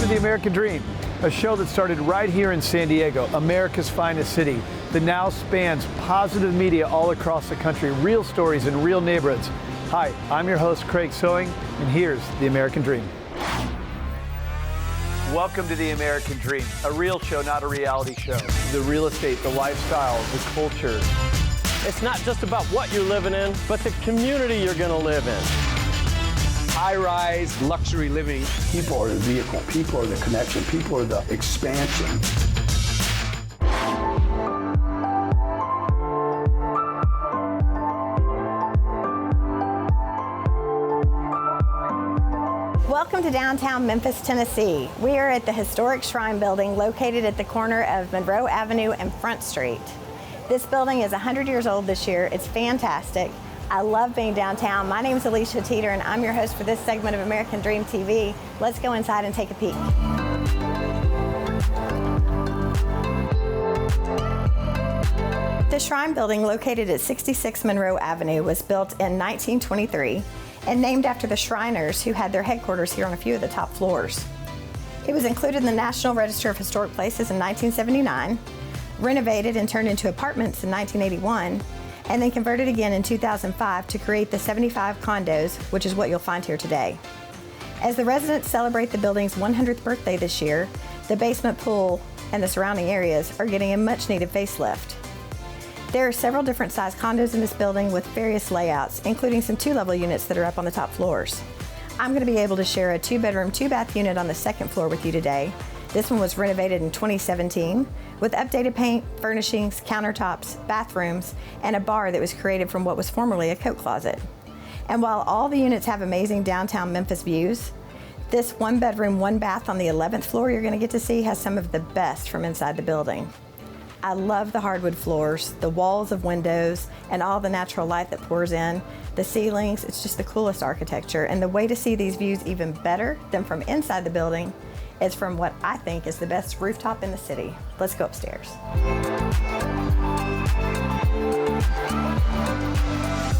to The American Dream, a show that started right here in San Diego, America's finest city, that now spans positive media all across the country, real stories in real neighborhoods. Hi, I'm your host, Craig Sewing, and here's The American Dream. Welcome to The American Dream, a real show, not a reality show. The real estate, the lifestyle, the culture. It's not just about what you're living in, but the community you're going to live in. High-rise luxury living. People are the vehicle, people are the connection, people are the expansion. Welcome to downtown Memphis, Tennessee. We are at the historic Shrine Building located at the corner of Monroe Avenue and Front Street. This building is 100 years old this year. It's fantastic. I love being downtown. My name is Alicia Teeter and I'm your host for this segment of American Dream TV. Let's go inside and take a peek. The Shrine Building, located at 66 Monroe Avenue, was built in 1923 and named after the Shriners who had their headquarters here on a few of the top floors. It was included in the National Register of Historic Places in 1979, renovated and turned into apartments in 1981, and then converted again in 2005 to create the 75 condos, which is what you'll find here today. As the residents celebrate the building's 100th birthday this year, the basement pool and the surrounding areas are getting a much-needed facelift. There are several different size condos in this building with various layouts, including some two-level units that are up on the top floors. I'm going to be able to share a two-bedroom, two-bath unit on the second floor with you today. This one was renovated in 2017 with updated paint, furnishings, countertops, bathrooms, and a bar that was created from what was formerly a coat closet. And while all the units have amazing downtown Memphis views, this one bedroom, one bath on the 11th floor you're going to get to see has some of the best from inside the building. I love the hardwood floors, the walls of windows, and all the natural light that pours in. The ceilings, it's just the coolest architecture. And the way to see these views even better than from inside the building is from what I think is the best rooftop in the city. Let's go upstairs.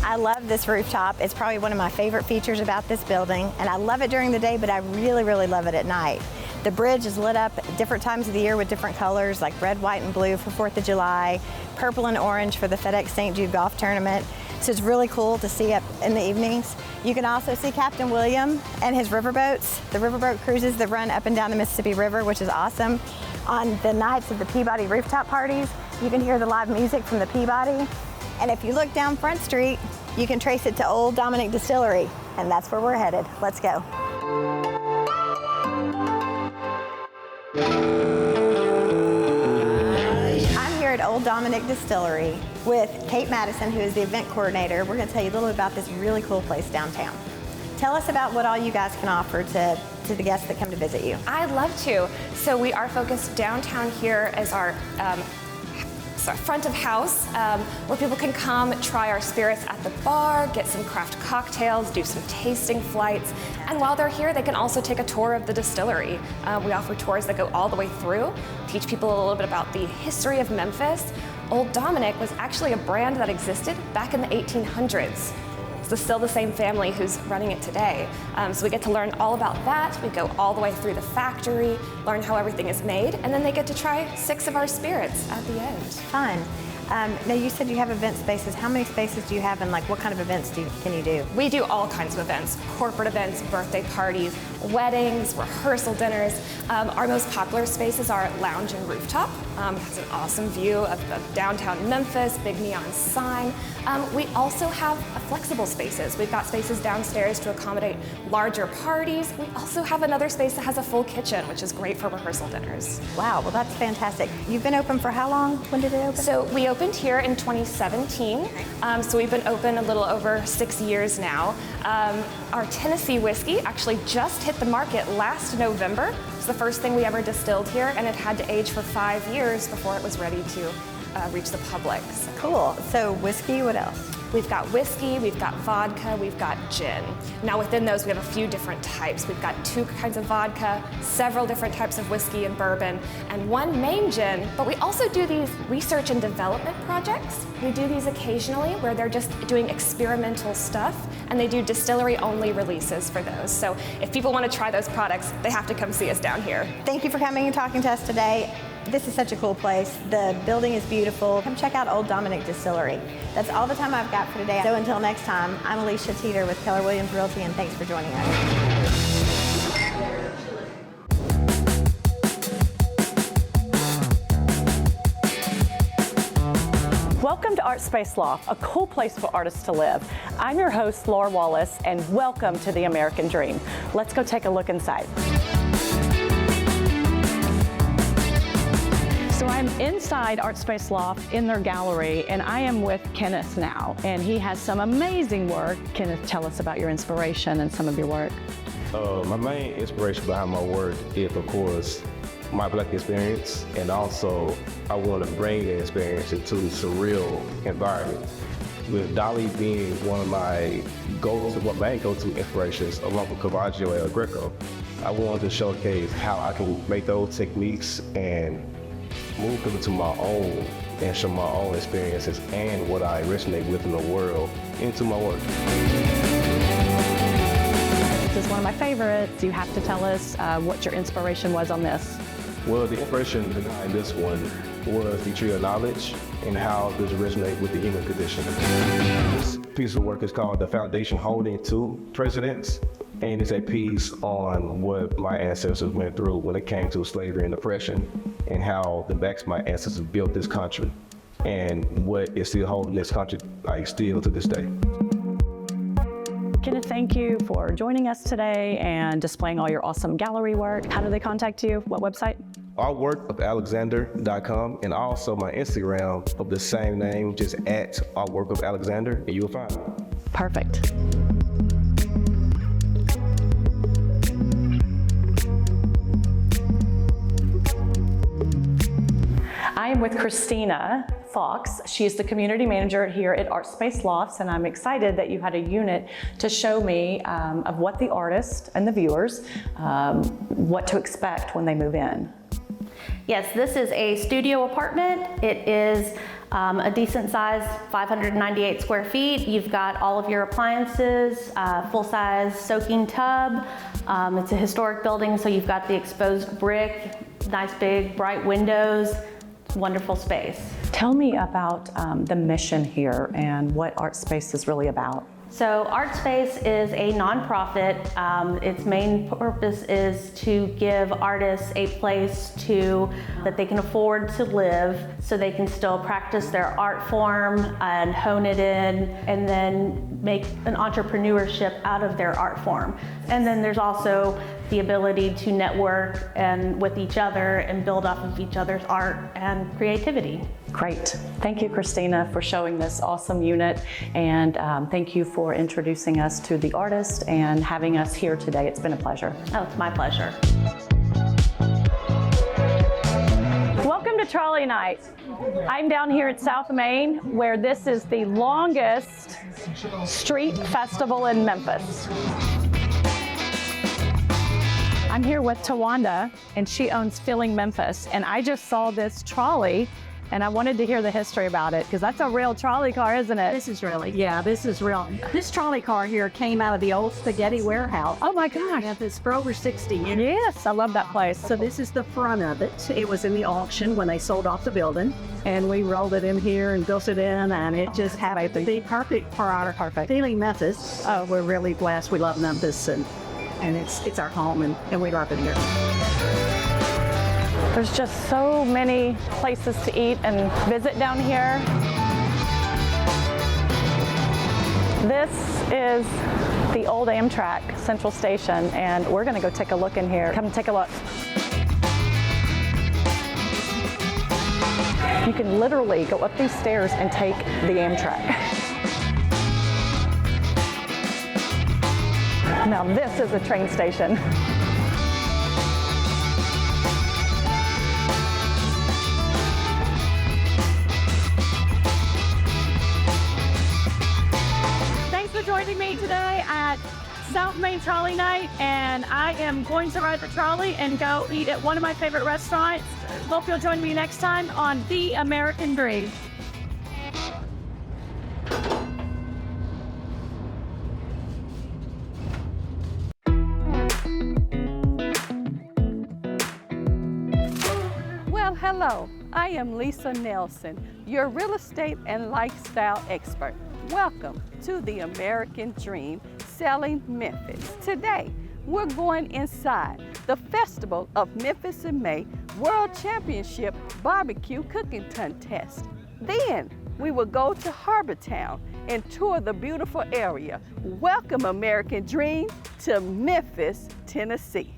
I love this rooftop. It's probably one of my favorite features about this building, and I love it during the day, but I really, really love it at night. The bridge is lit up at different times of the year with different colors, like red, white, and blue for 4th of July, purple and orange for the FedEx St. Jude Golf Tournament. So it's really cool to see up in the evenings. You can also see Captain William and his riverboats, the riverboat cruises that run up and down the Mississippi River, which is awesome. On the nights of the Peabody rooftop parties, you can hear the live music from the Peabody. And if you look down Front Street, you can trace it to Old Dominick Distillery, and that's where we're headed. Let's go. I'm here at Old Dominick Distillery with Kate Madison, who is the event coordinator. We're going to tell you a little bit about this really cool place downtown. Tell us about what all you guys can offer to the guests that come to visit you. I'd love to. So we are focused downtown here as our front of house, where people can come try our spirits at the bar, get some craft cocktails, do some tasting flights, and while they're here, they can also take a tour of the distillery. We offer tours that go all the way through, teach people a little bit about the history of Memphis. Old Dominick was actually a brand that existed back in the 1800s. It's still the same family who's running it today. So we get to learn all about that. We go all the way through the factory, learn how everything is made, and then they get to try 6 of our spirits at the end. Fun. Now you said you have event spaces. How many spaces do you have, and like what kind of events can you do? We do all kinds of events, corporate events, birthday parties, weddings, rehearsal dinners. Our most popular spaces are lounge and rooftop. It has an awesome view of downtown Memphis, big neon sign. We also have flexible spaces. We've got spaces downstairs to accommodate larger parties. We also have another space that has a full kitchen, which is great for rehearsal dinners. Wow, well that's fantastic. You've been open for how long? When did it open? So we opened here in 2017. So we've been open a little over 6 years now. Our Tennessee whiskey actually just hit the market last November. It's the first thing we ever distilled here, and it had to age for 5 years before it was ready to reach the public. Cool. So whiskey, what else? We've got whiskey, we've got vodka, we've got gin. Now within those we have a few different types. We've got 2 kinds of vodka, several different types of whiskey and bourbon, and 1 main gin, but we also do these research and development projects. We do these occasionally where they're just doing experimental stuff, and they do distillery-only releases for those. So if people want to try those products, they have to come see us down here. Thank you for coming and talking to us today. This is such a cool place. The building is beautiful. Come check out Old Dominick Distillery. That's all the time I've got for today. So until next time, I'm Alicia Teeter with Keller Williams Realty, and thanks for joining us. Welcome to Art Space Loft, a cool place for artists to live. I'm your host, Laura Wallace, and welcome to the American Dream. Let's go take a look inside. So I'm inside Art Space Loft in their gallery, and I am with Kenneth now, and he has some amazing work. Kenneth, tell us about your inspiration and some of your work. My main inspiration behind my work is, of course, my Black experience, and also I want to bring that experience into the surreal environment. With Dali being one of my main go-to inspirations, along with Caravaggio and El Greco, I wanted to showcase how I can make those techniques and move them into my own and show my own experiences and what I resonate with in the world into my work. This is one of my favorites. You have to tell us what your inspiration was on this. Well, the inspiration behind this one was the tree of knowledge and how this resonates with the human condition. This piece of work is called The Foundation Holding Two Presidents, and it's a piece on what my ancestors went through when it came to slavery and oppression, and how the backs of my ancestors built this country, and what is still holding this country still to this day. Kenneth, thank you for joining us today and displaying all your awesome gallery work. How do they contact you? What website? artworkofalexander.com, and also my Instagram of the same name, just at artworkofalexander, and you'll find it. Perfect. I am with Christina Fox. She is the community manager here at Art Space Lofts, and I'm excited that you had a unit to show me of what the artist and the viewers, what to expect when they move in. Yes, this is a studio apartment. It is a decent size, 598 square feet. You've got all of your appliances, full-size soaking tub. It's a historic building, so you've got the exposed brick, nice big bright windows. Wonderful space. Tell me about the mission here and what Art Space is really about. So Art Space is a nonprofit. Its main purpose is to give artists a place that they can afford to live, so they can still practice their art form and hone it in, and then make an entrepreneurship out of their art form. And then there's also the ability to network and with each other and build off of each other's art and creativity. Great. Thank you, Christina, for showing this awesome unit, and thank you for introducing us to the artist and having us here today. It's been a pleasure. Oh, it's my pleasure. Welcome to Trolley Night. I'm down here at South Main, where this is the longest street festival in Memphis. I'm here with Tawanda, and she owns Filling Memphis, and I just saw this trolley, and I wanted to hear the history about it, because that's a real trolley car, isn't it? This is real. This trolley car here came out of the old spaghetti warehouse. Oh my gosh. Memphis for over 60 years. Yes, I love that place. So this is the front of it. It was in the auction when they sold off the building, and we rolled it in here and built it in, and it just happened to be perfect for our Filling Memphis. Oh, we're really blessed. We love Memphis, and it's our home, and we love it here. There's just so many places to eat and visit down here. This is the old Amtrak Central Station, and we're gonna go take a look in here. Come take a look. You can literally go up these stairs and take the Amtrak. Now this is a train station. joining me today at South Main Trolley Night, and I am going to ride the trolley and go eat at one of my favorite restaurants. Hope you'll join me next time on The American Dream. Well, hello. I am Lisa Nelson, your real estate and lifestyle expert. Welcome to The American Dream Selling Memphis. Today, we're going inside the Festival of Memphis in May World Championship Barbecue Cooking Contest. Then, we will go to Harbortown and tour the beautiful area. Welcome, American Dream, to Memphis, Tennessee.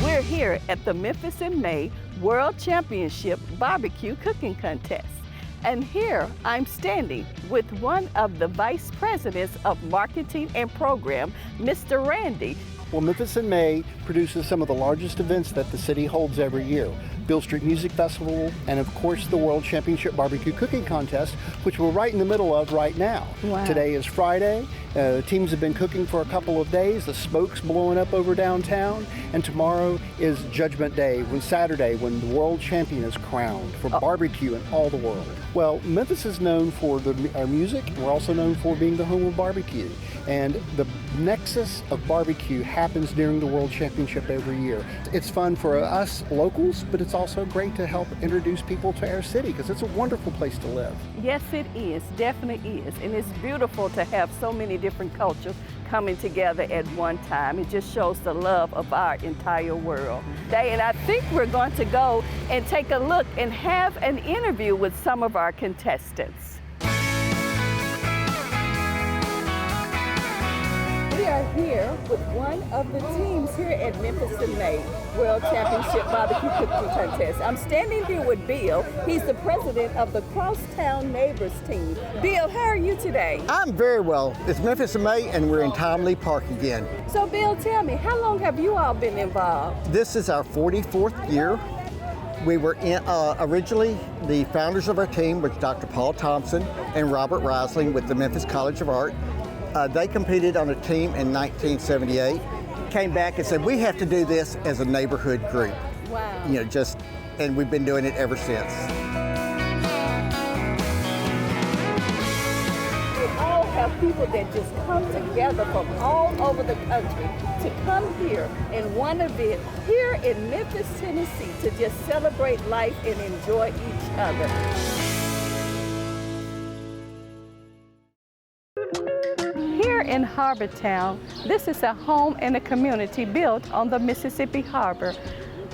We're here at the Memphis in May World Championship Barbecue Cooking Contest. And here I'm standing with one of the Vice Presidents of Marketing and Program, Mr. Randy. Well, Memphis in May produces some of the largest events that the city holds every year. Beale Street Music Festival, and of course the World Championship Barbecue Cooking Contest, which we're right in the middle of right now. Wow. Today is Friday. The teams have been cooking for a couple of days. The smoke's blowing up over downtown. And tomorrow is Judgment Day, Saturday, when the world champion is crowned for barbecue in all the world. Well, Memphis is known for our music. We're also known for being the home of barbecue. And the nexus of barbecue happens during the World Championship every year. It's fun for us locals, but it's also great to help introduce people to our city because it's a wonderful place to live. Yes, it is, definitely is. And it's beautiful to have so many different cultures coming together at one time. It just shows the love of our entire world. And I think we're going to go and take a look and have an interview with some of our contestants. We are here with one of the teams here at Memphis in May World Championship Barbecue Cooking Contest. I'm standing here with Bill. He's the president of the Crosstown Neighbors team. Bill, how are you today? I'm very well. It's Memphis in May and we're in Timely Park again. So Bill, tell me, how long have you all been involved? This is our 44th year. We were originally, the founders of our team was Dr. Paul Thompson and Robert Risling with the Memphis College of Art. They competed on a team in 1978, came back and said, we have to do this as a neighborhood group. Wow. You know, and we've been doing it ever since. We all have people that just come together from all over the country to come here in one event here in Memphis, Tennessee, to just celebrate life and enjoy each other. Here in Harbortown, this is a home and a community built on the Mississippi Harbor.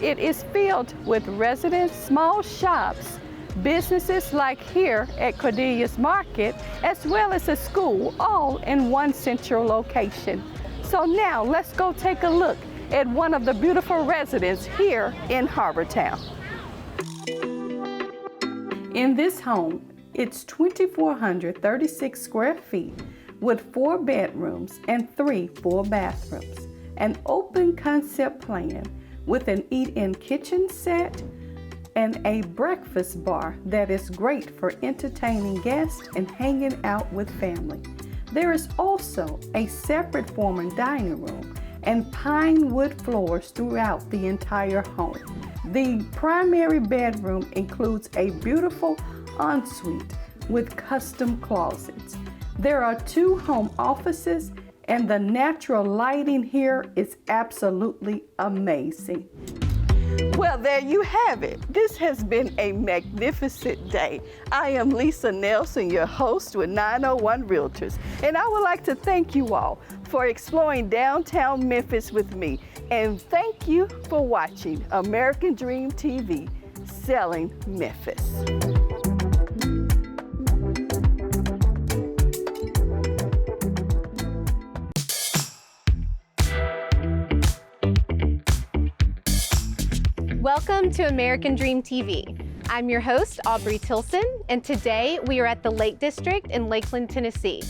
It is filled with residents, small shops, businesses like here at Cordelia's Market, as well as a school, all in one central location. So now let's go take a look at one of the beautiful residences here in Harbortown. In this home, it's 2,436 square feet with 4 bedrooms and 3 full bathrooms. An open concept plan with an eat-in kitchen set and a breakfast bar that is great for entertaining guests and hanging out with family. There is also a separate former dining room and pine wood floors throughout the entire home. The primary bedroom includes a beautiful ensuite with custom closets. There are 2 home offices, and the natural lighting here is absolutely amazing. Well, there you have it. This has been a magnificent day. I am Lisa Nelson, your host with 901 Realtors, and I would like to thank you all for exploring downtown Memphis with me, and thank you for watching American Dream TV, Selling Memphis. Welcome to American Dream TV. I'm your host, Aubrey Tilson, and today we are at the Lake District in Lakeland, Tennessee.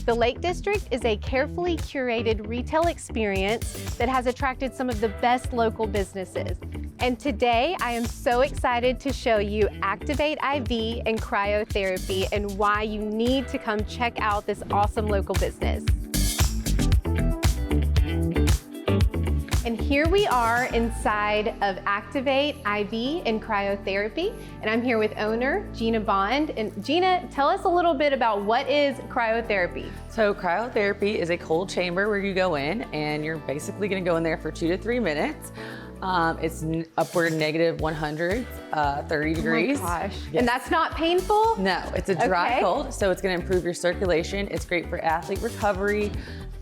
The Lake District is a carefully curated retail experience that has attracted some of the best local businesses. And today I am so excited to show you Activate IV and cryotherapy and why you need to come check out this awesome local business. And here we are inside of Activate IV and cryotherapy, and I'm here with owner Gina Bond. And Gina, tell us a little bit about what is cryotherapy. So cryotherapy is a cold chamber where you go in and you're basically going to go in there for 2 to 3 minutes. It's upward negative 100, 30 degrees. Oh my gosh. Yes. And that's not painful? No, it's a dry Okay. cold, so it's going to improve your circulation. It's great for athlete recovery,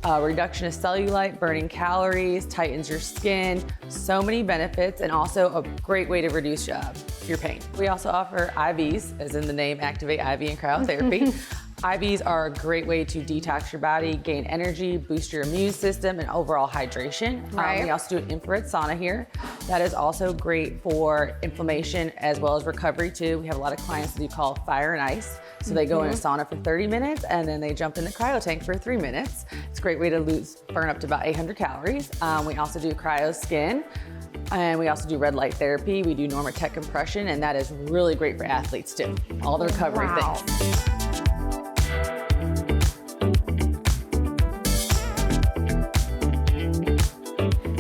reduction of cellulite, burning calories, tightens your skin, so many benefits, and also a great way to reduce your pain. We also offer IVs, as in the name Activate IV and cryotherapy. IVs are a great way to detox your body, gain energy, boost your immune system, and overall hydration. Right. We also do an infrared sauna here. That is also great for inflammation as well as recovery too. We have a lot of clients that do call fire and ice. So they go in a sauna for 30 minutes and then they jump in the cryo tank for 3 minutes. It's a great way to burn up to about 800 calories. We also do cryo skin. And we also do red light therapy. We do Normatec compression, and that is really great for athletes too. All the recovery things.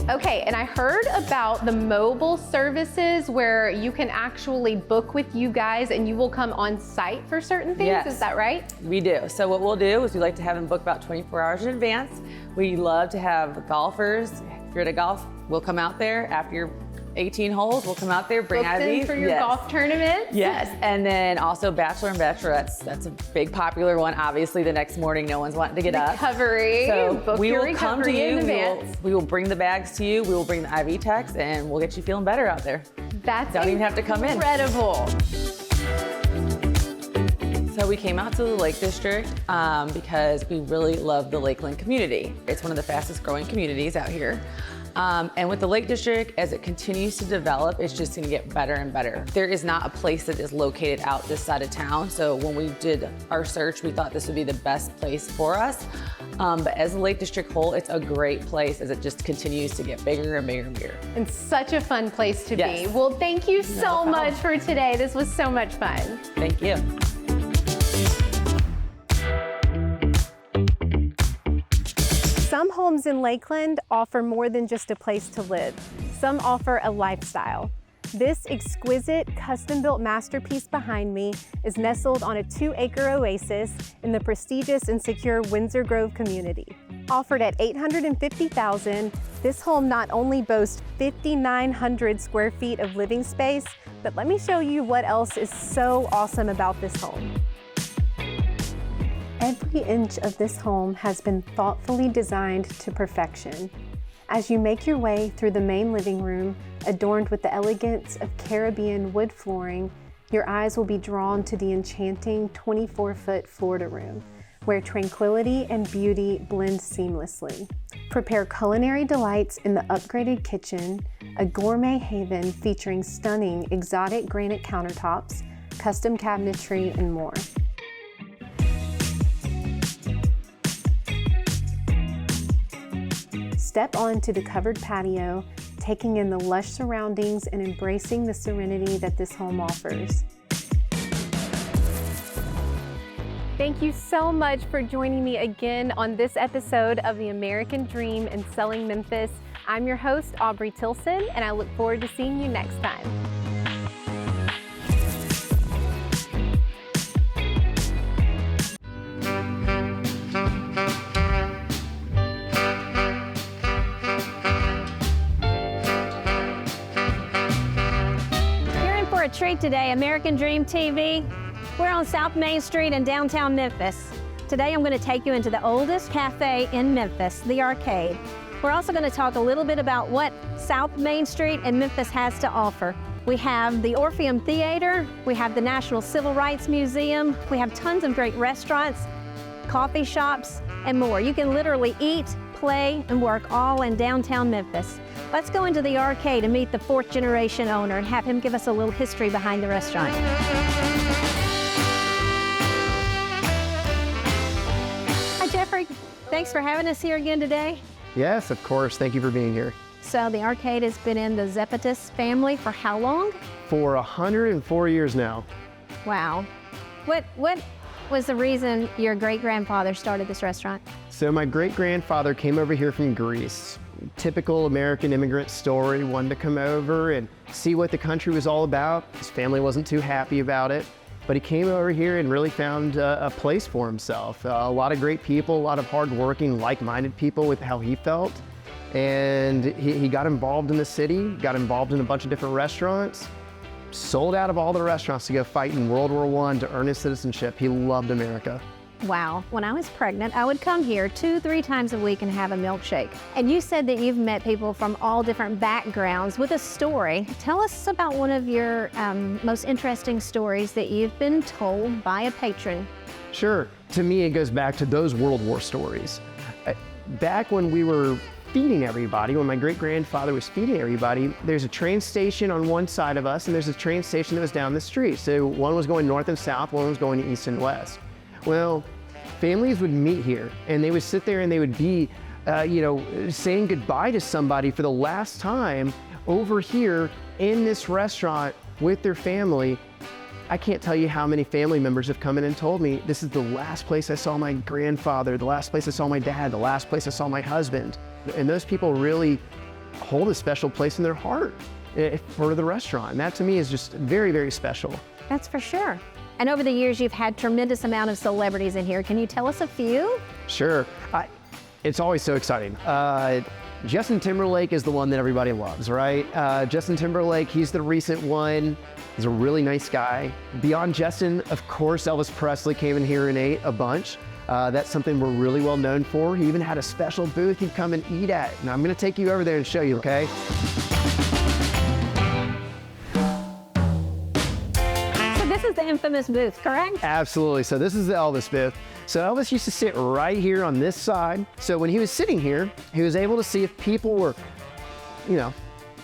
Okay, and I heard about the mobile services where you can actually book with you guys and you will come on site for certain things, Yes. Is that right? We do. So what we'll do is we like to have them book about 24 hours in advance. We love to have golfers. If you're at a golf, we'll come out there after your 18 holes. We'll come out there, bring Booked in IVs. for your Yes. golf tournament? Yes, and then also bachelor and bachelorettes. That's a big popular one. Obviously, the next morning, no one's wanting to get up. Recovery. So Book we your will come to recovery you. in advance. We will bring the bags to you. We will bring the IV techs, and we'll get you feeling better out there. That's Don't even have to come in. Incredible. So we came out to the Lake District because we really love the Lakeland community. It's one of the fastest growing communities out here. And with the Lake District, as it continues to develop, it's just gonna get better and better. There is not a place that is located out this side of town. So when we did our search, we thought this would be the best place for us. But as the Lake District whole, it's a great place as it just continues to get bigger and bigger and bigger. And such a fun place to Yes. be. Well, thank you so problem. much for today. This was so much fun. Thank you. Some homes in Lakeland offer more than just a place to live. Some offer a lifestyle. This exquisite, custom-built masterpiece behind me is nestled on a 2-acre oasis in the prestigious and secure Windsor Grove community. Offered at $850,000, this home not only boasts 5,900 square feet of living space, but let me show you what else is so awesome about this home. Every inch of this home has been thoughtfully designed to perfection. As you make your way through the main living room, adorned with the elegance of Caribbean wood flooring, your eyes will be drawn to the enchanting 24-foot Florida room, where tranquility and beauty blend seamlessly. Prepare culinary delights in the upgraded kitchen, a gourmet haven featuring stunning exotic granite countertops, custom cabinetry, and more. Step onto the covered patio, taking in the lush surroundings and embracing the serenity that this home offers. Thank you so much for joining me again on this episode of the American Dream in Selling Memphis. I'm your host, Aubrey Tilson, and I look forward to seeing you next time. A treat today, American Dream TV. We're on South Main Street in downtown Memphis. Today I'm going to take you into the oldest cafe in Memphis, the Arcade. We're also going to talk a little bit about what South Main Street and Memphis has to offer. We have the Orpheum Theater, we have the National Civil Rights Museum, we have tons of great restaurants, coffee shops, and more. You can literally eat, play, and work all in downtown Memphis. Let's go into the Arcade and meet the 4th generation owner and have him give us a little history behind the restaurant. Hi, Jeffrey. Thanks for having us here again today. Yes, of course. Thank you for being here. So the arcade has been in the Zepetis family for how long? For 104 years now. Wow. What was the reason your great-grandfather started this restaurant? So my great-grandfather came over here from Greece. Typical American immigrant story, wanted to come over and see what the country was all about. His family wasn't too happy about it, but he came over here and really found a place for himself. A lot of great people, a lot of hardworking, like-minded people with how he felt. And he got involved in the city, got involved in a bunch of different restaurants, sold out of all the restaurants to go fight in World War I to earn his citizenship. He loved America. Wow. When I was pregnant, I would come here 2-3 times a week and have a milkshake. And you said that you've met people from all different backgrounds with a story. Tell us about one of your most interesting stories that you've been told by a patron. Sure. To me, it goes back to those World War stories. Back when we were feeding everybody, when my great-grandfather was feeding everybody, there's a train station on one side of us and there's a train station that was down the street. So one was going north and south, one was going east and west. Well, families would meet here and they would sit there and they would be, saying goodbye to somebody for the last time over here in this restaurant with their family. I can't tell you how many family members have come in and told me, this is the last place I saw my grandfather, the last place I saw my dad, the last place I saw my husband. And those people really hold a special place in their heart for the restaurant. And that to me is just very, very special. That's for sure. And over the years, you've had tremendous amount of celebrities in here. Can you tell us a few? Sure. It's always so exciting. Justin Timberlake is the one that everybody loves, right? Justin Timberlake, he's the recent one. He's a really nice guy. Beyond Justin, of course, Elvis Presley came in here and ate a bunch. That's something we're really well known for. He even had a special booth he'd come and eat at. Now I'm gonna take you over there and show you, okay? This is the infamous booth, correct? Absolutely. So this is the Elvis booth. So Elvis used to sit right here on this side. So when he was sitting here, he was able to see if people were,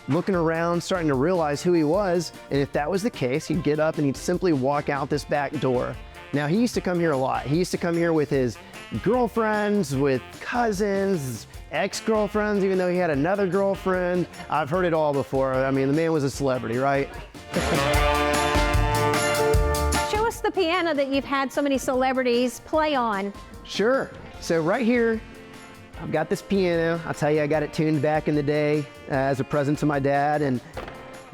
looking around, starting to realize who he was. And if that was the case, he'd get up and he'd simply walk out this back door. Now, he used to come here a lot. He used to come here with his girlfriends, with cousins, ex-girlfriends, even though he had another girlfriend. I've heard it all before. I mean, the man was a celebrity, right? Show us the piano that you've had so many celebrities play on. Sure. So right here, I've got this piano. I'll tell you, I got it tuned back in the day as a present to my dad, and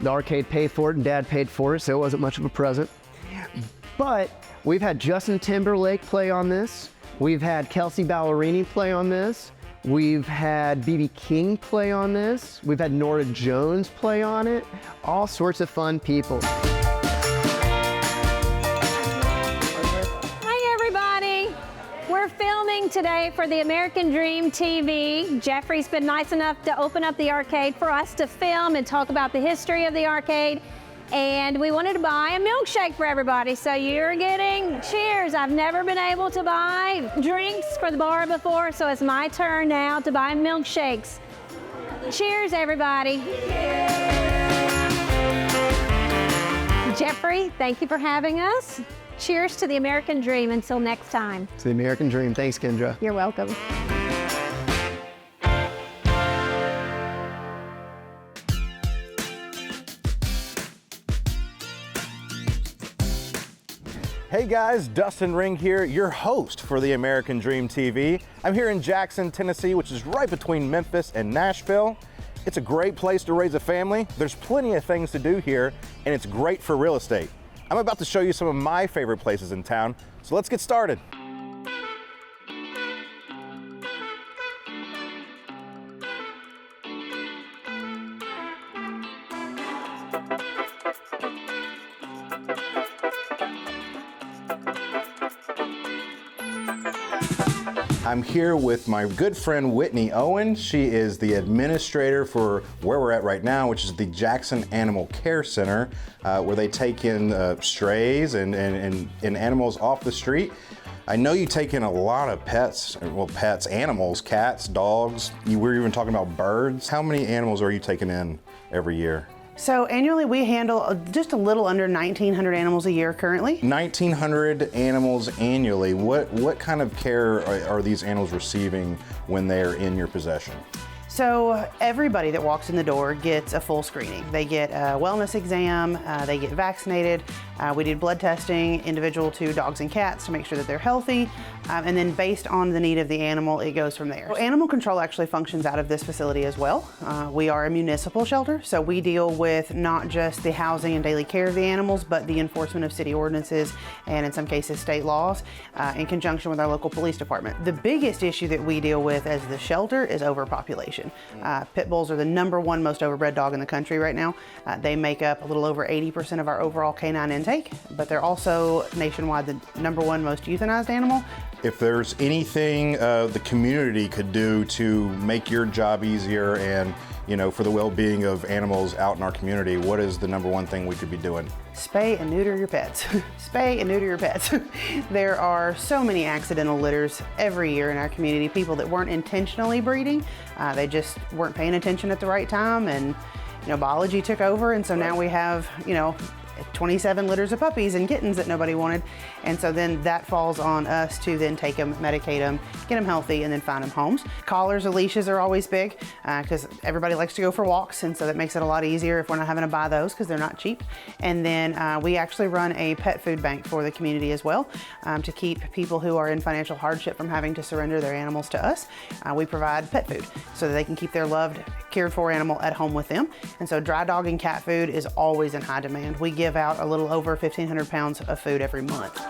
the arcade paid for it and Dad paid for it, so it wasn't much of a present. But we've had Justin Timberlake play on this. We've had Kelsey Ballerini play on this. We've had B.B. King play on this. We've had Norah Jones play on it. All sorts of fun people. Hi, everybody. We're filming today for the American Dream TV. Jeffrey's been nice enough to open up the arcade for us to film and talk about the history of the arcade. And we wanted to buy a milkshake for everybody. So you're getting cheers. I've never been able to buy drinks for the bar before, so it's my turn now to buy milkshakes. Cheers, everybody. Jeffrey, thank you for having us. Cheers to the American Dream. Until next time. To the American Dream. Thanks, Kendra. You're welcome. Hey guys, Dustin Ring here, your host for the American Dream TV. I'm here in Jackson, Tennessee, which is right between Memphis and Nashville. It's a great place to raise a family. There's plenty of things to do here, and it's great for real estate. I'm about to show you some of my favorite places in town, so let's get started. I'm here with my good friend Whitney Owen. She is the administrator for where we're at right now, which is the Jackson Animal Care Center, where they take in strays and animals off the street. I know you take in a lot of pets, animals, cats, dogs. You were even talking about birds. How many animals are you taking in every year? So annually we handle just a little under 1,900 animals a year currently. 1,900 animals annually. What kind of care are these animals receiving when they're in your possession? So everybody that walks in the door gets a full screening. They get a wellness exam, they get vaccinated. We did blood testing individual to dogs and cats to make sure that they're healthy. And then based on the need of the animal, it goes from there. So animal control actually functions out of this facility as well. We are a municipal shelter, so we deal with not just the housing and daily care of the animals, but the enforcement of city ordinances and in some cases state laws in conjunction with our local police department. The biggest issue that we deal with as the shelter is overpopulation. Pit bulls are the #1 most overbred dog in the country right now. They make up a little over 80% of our overall canine intake, but they're also nationwide the #1 most euthanized animal. If there's anything the community could do to make your job easier and, you know, for the well-being of animals out in our community, what is the #1 thing we could be doing? Spay and neuter your pets. Spay and neuter your pets. There are so many accidental litters every year in our community, people that weren't intentionally breeding. They just weren't paying attention at the right time, and biology took over, and so now we have 27 litters of puppies and kittens that nobody wanted. And so then that falls on us to then take them, medicate them, get them healthy, and then find them homes. Collars or leashes are always big because everybody likes to go for walks, and so that makes it a lot easier if we're not having to buy those because they're not cheap. And then we actually run a pet food bank for the community as well to keep people who are in financial hardship from having to surrender their animals to us. We provide pet food so that they can keep their loved, cared for animal at home with them. And so dry dog and cat food is always in high demand. We give out a little over 1,500 pounds of food every month.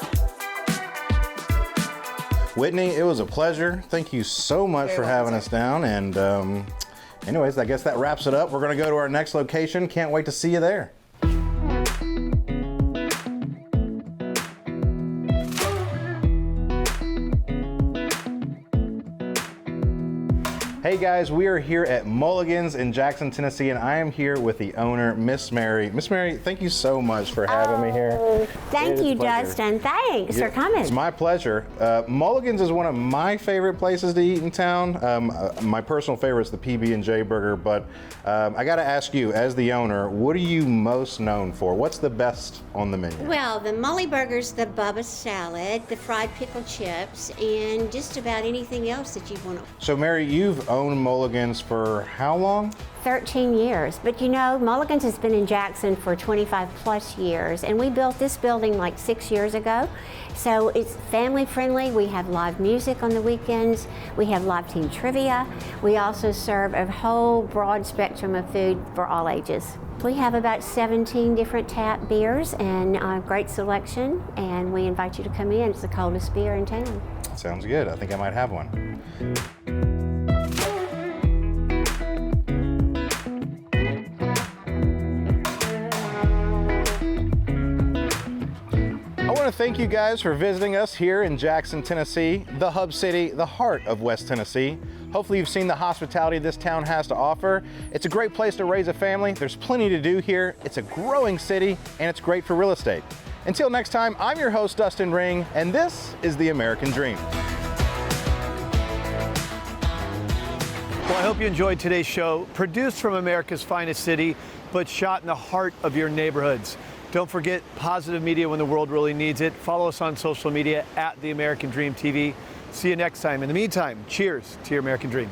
Whitney, it was a pleasure. Thank you so much for having us down. And anyways, I guess that wraps it up. We're going to go to our next location. Can't wait to see you there. Hey guys, we are here at Mulligan's in Jackson, Tennessee, and I am here with the owner, Miss Mary. Miss Mary, thank you so much for having me here. Thank you, Justin. Thanks for coming. It's my pleasure. Mulligan's is one of my favorite places to eat in town. My personal favorite is the PB&J burger, but I got to ask you, as the owner, what are you most known for? What's the best on the menu? Well, the Mully Burgers, the Bubba salad, the fried pickle chips, and just about anything else that you want to. So Mary, you've owned Mulligan's for how long? 13 years. But Mulligan's has been in Jackson for 25 plus years, and we built this building like 6 years ago. So it's family friendly. We have live music on the weekends. We have live team trivia. We also serve a whole broad spectrum of food for all ages. We have about 17 different tap beers and a great selection, and we invite you to come in. It's the coldest beer in town. Sounds good. I think I might have one. Thank you guys for visiting us here in Jackson, Tennessee, the hub city, the heart of West Tennessee. Hopefully you've seen the hospitality this town has to offer. It's a great place to raise a family. There's plenty to do here. It's a growing city, and it's great for real estate. Until next time, I'm your host, Dustin Ring, and this is the American Dream. Well, I hope you enjoyed today's show, produced from America's finest city, but shot in the heart of your neighborhoods. Don't forget positive media when the world really needs it. Follow us on social media at The American Dream TV. See you next time. In the meantime, cheers to your American Dream.